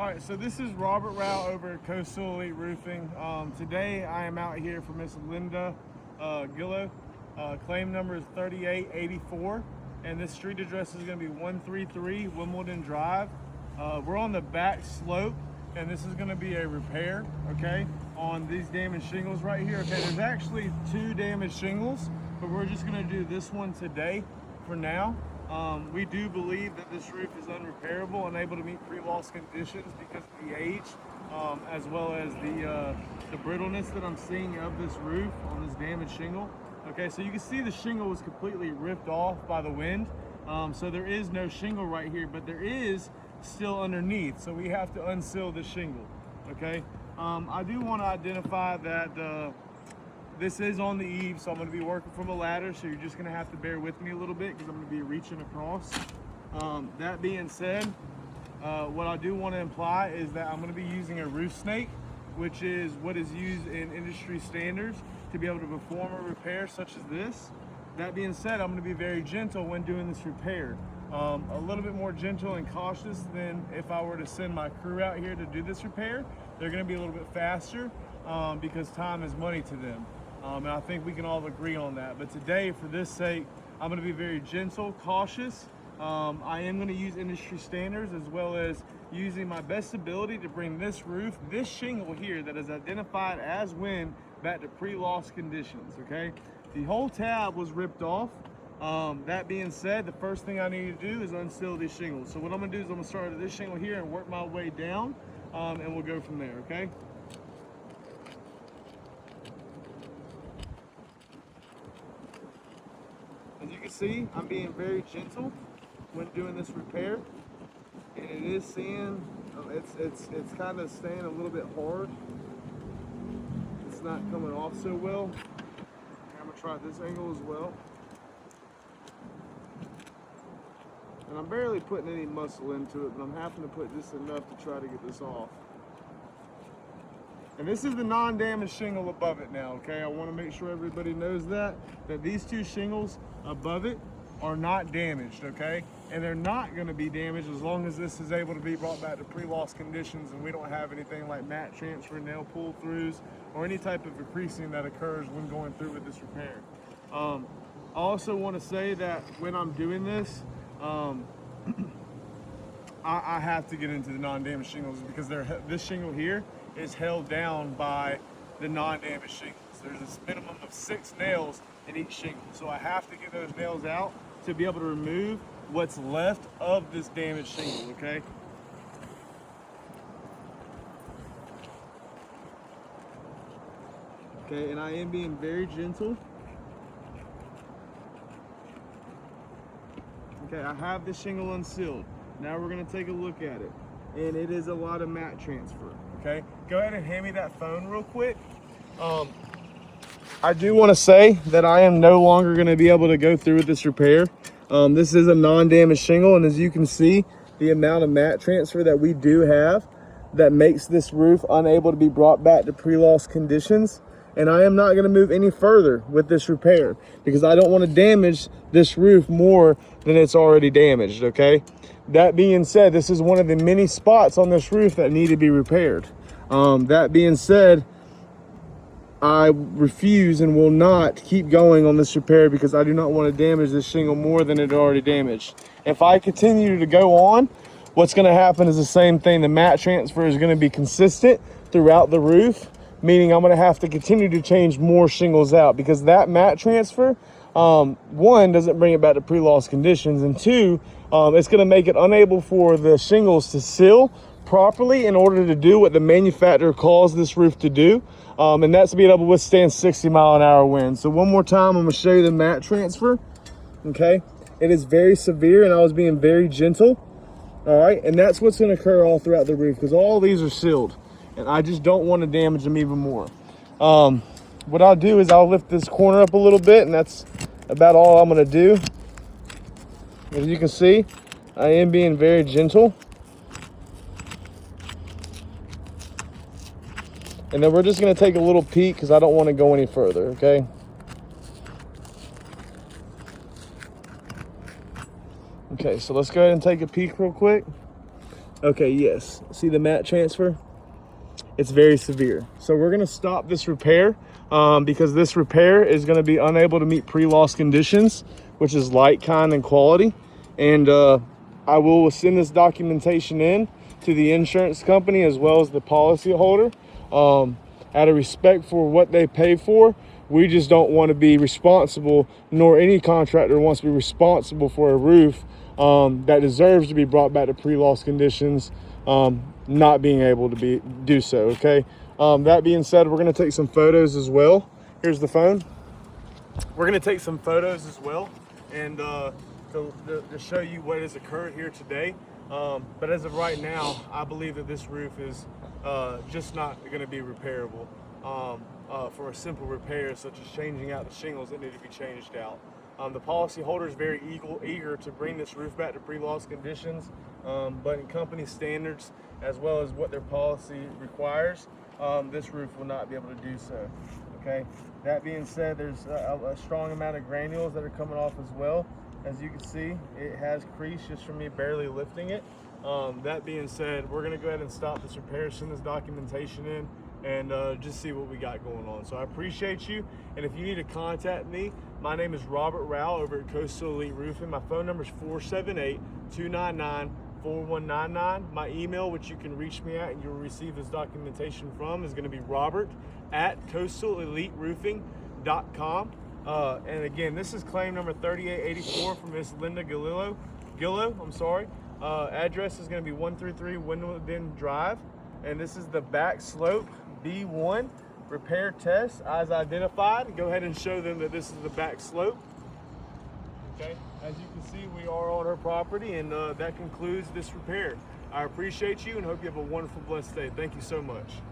right, so this is Robert Rao over at Coastal Elite Roofing. Today I am out here for Miss Linda Gillo. Claim number is 3884, and this street address is going to be 133 Wimbledon Drive. We're on the back slope, and this is going to be a repair, okay, on these damaged shingles right here. Okay, there's actually 2 damaged shingles, but we're just going to do this one today for now. We do believe that this roof is unrepairable, unable to meet pre-loss conditions because of the age, as well as the brittleness that I'm seeing of this roof on this damaged shingle. Okay, so you can see the shingle was completely ripped off by the wind. So there is no shingle right here, but there is still underneath. So we have to unseal the shingle, okay? I do want to identify that this is on the eave, so I'm going to be working from a ladder, so you're just going to have to bear with me a little bit because I'm going to be reaching across. That being said, what I do want to imply is that I'm going to be using a roof snake, which is what is used in industry standards to be able to perform a repair such as this. That being said, I'm going to be very gentle when doing this repair. A little bit more gentle and cautious than if I were to send my crew out here to do this repair. They're going to be a little bit faster because time is money to them. And I think we can all agree on that. But today, for this sake, I'm going to be very gentle, cautious. I am going to use industry standards as well as using my best ability to bring this roof, this shingle here that is identified as wind, back to pre-loss conditions, okay? The whole tab was ripped off. That being said, the first thing I need to do is unseal these shingles. So what I'm going to do is I'm going to start at this shingle here and work my way down, and we'll go from there, okay? As you can see, I'm being very gentle when doing this repair, and it is seeing, it's kind of staying a little bit hard. It's not coming off so well. I'm gonna try this angle as well. And I'm barely putting any muscle into it, but I'm having to put just enough to try to get this off. And this is the non-damaged shingle above it now, okay? I want to make sure everybody knows that these 2 shingles above it are not damaged, okay? And they're not going to be damaged as long as this is able to be brought back to pre-loss conditions and we don't have anything like mat transfer, nail pull-throughs, or any type of creasing that occurs when going through with this repair. I also want to say that when I'm doing this, I have to get into the non-damaged shingles because this shingle here is held down by the non-damaged shingles. There's a minimum of 6 nails in each shingle. So I have to get those nails out to be able to remove what's left of this damaged shingle, okay? Okay, and I am being very gentle. Okay, I have the shingle unsealed. Now we're gonna take a look at it. And it is a lot of mat transfer, okay? Go ahead and hand me that phone real quick. I do want to say that I am no longer going to be able to go through with this repair. This is a non-damaged shingle, and as you can see, the amount of mat transfer that we do have that makes this roof unable to be brought back to pre-loss conditions. And I am not going to move any further with this repair because I don't want to damage this roof more than it's already damaged, okay? That being said, this is one of the many spots on this roof that need to be repaired. That being said, I refuse and will not keep going on this repair because I do not want to damage this shingle more than it already damaged. If I continue to go on, what's going to happen is the same thing. The mat transfer is going to be consistent throughout the roof, meaning I'm going to have to continue to change more shingles out because that mat transfer, 1, doesn't bring it back to pre-loss conditions, and 2, it's going to make it unable for the shingles to seal properly in order to do what the manufacturer calls this roof to do, and that's to be able to withstand 60-mile-an-hour winds. So one more time, I'm going to show you the mat transfer. Okay, it is very severe, and I was being very gentle. All right, and that's what's going to occur all throughout the roof because all these are sealed, and I just don't want to damage them even more. What I'll do is I'll lift this corner up a little bit, and that's about all I'm going to do. As you can see, I am being very gentle. And then we're just going to take a little peek because I don't want to go any further, okay? Okay, so let's go ahead and take a peek real quick. Okay, yes. See the mat transfer? It's very severe. So we're gonna stop this repair because this repair is gonna be unable to meet pre-loss conditions, which is light, kind, and quality. And I will send this documentation in to the insurance company as well as the policy holder. Out of respect for what they pay for, we just don't want to be responsible, nor any contractor wants to be responsible for a roof that deserves to be brought back to pre-loss conditions, not being able to do so. Okay. That being said, we're going to take some photos as well. Here's the phone. We're going to take some photos as well, and to show you what has occurred here today. But as of right now, I believe that this roof is just not going to be repairable. For a simple repair such as changing out the shingles that need to be changed out. The policy holder is very eager to bring this roof back to pre-loss conditions, but in company standards as well as what their policy requires, this roof will not be able to do so. Okay. That being said, there's a strong amount of granules that are coming off as well. As you can see, it has creased just from me barely lifting it. That being said, we're going to go ahead and stop this repair, send this documentation in, and just see what we got going on. So I appreciate you, and if you need to contact me, my name is Robert Rao over at Coastal Elite Roofing. My phone number is 478-299-4199. My email, which you can reach me at and you'll receive this documentation from, is going to be robert@coastaleliteroofing.com. And again, this is claim number 3884 from Miss Linda Gillo. Address is going to be 133 Wimbledon Drive, and this is the back slope B1 repair test as identified. Go ahead and show them that this is the back slope. Okay, as you can see, we are on her property, and that concludes this repair. I appreciate you and hope you have a wonderful, blessed day. Thank you so much.